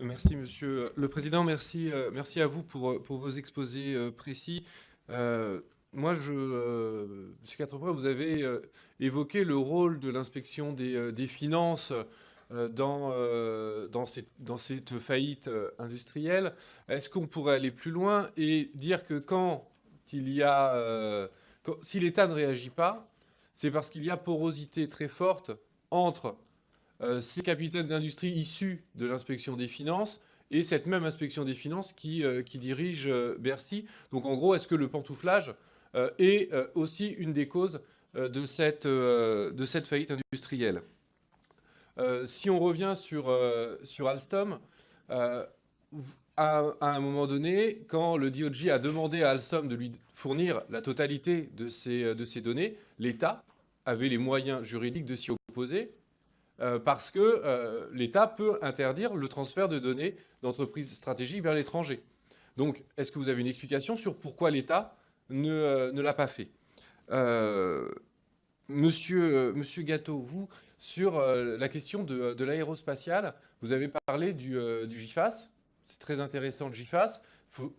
Merci, Monsieur le Président. Merci, merci à vous pour vos exposés précis. Moi, Monsieur Quatrepoint, vous avez évoqué le rôle de l'inspection des finances dans cette faillite industrielle. Est-ce qu'on pourrait aller plus loin et dire que si l'État ne réagit pas, c'est parce qu'il y a porosité très forte entre ces capitaines d'industrie issus de l'inspection des finances et cette même inspection des finances qui dirige Bercy. Donc en gros, est-ce que le pantouflage est aussi une des causes de cette faillite industrielle? Si on revient sur Alstom, à un moment donné, quand le DOJ a demandé à Alstom de lui fournir la totalité de ces données, l'État avait les moyens juridiques de s'y opposer. Parce que l'État peut interdire le transfert de données d'entreprises stratégiques vers l'étranger. Donc, est-ce que vous avez une explication sur pourquoi l'État ne l'a pas fait? Monsieur Gâteau, vous, sur la question de l'aérospatiale, vous avez parlé du GIFAS. C'est très intéressant, le GIFAS.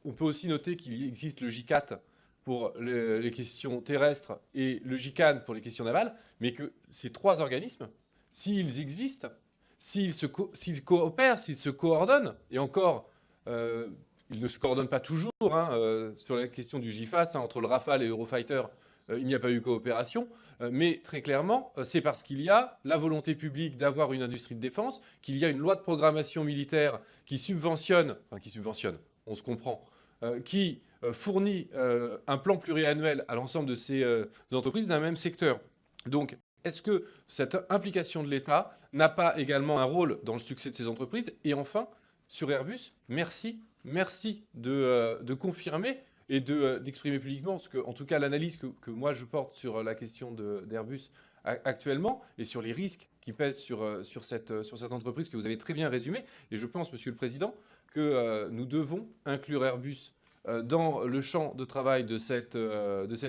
On peut aussi noter qu'il existe le GICAT pour les questions terrestres et le GICAN pour les questions navales, mais que ces trois organismes, s'ils existent, s'ils coopèrent, s'ils se coordonnent, et encore, ils ne se coordonnent pas toujours, sur la question du GIFAS, entre le Rafale et Eurofighter, il n'y a pas eu coopération, mais très clairement, c'est parce qu'il y a la volonté publique d'avoir une industrie de défense, qu'il y a une loi de programmation militaire qui subventionne, on se comprend, qui fournit un plan pluriannuel à l'ensemble de ces entreprises d'un même secteur. Donc, est-ce que cette implication de l'État n'a pas également un rôle dans le succès de ces entreprises? Et enfin, sur Airbus, merci de confirmer et d'exprimer publiquement, parce que, en tout cas, l'analyse que moi je porte sur la question d'Airbus actuellement et sur les risques qui pèsent sur cette entreprise que vous avez très bien résumé. Et je pense, Monsieur le Président, que nous devons inclure Airbus dans le champ de travail de cette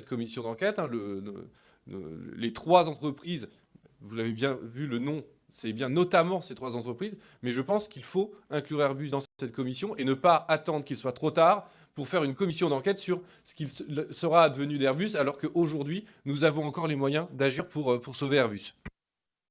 commission d'enquête. Les trois entreprises, vous l'avez bien vu, le nom, c'est bien notamment ces trois entreprises, mais je pense qu'il faut inclure Airbus dans cette commission et ne pas attendre qu'il soit trop tard pour faire une commission d'enquête sur ce qu'il sera advenu d'Airbus, alors qu'aujourd'hui, nous avons encore les moyens d'agir pour sauver Airbus.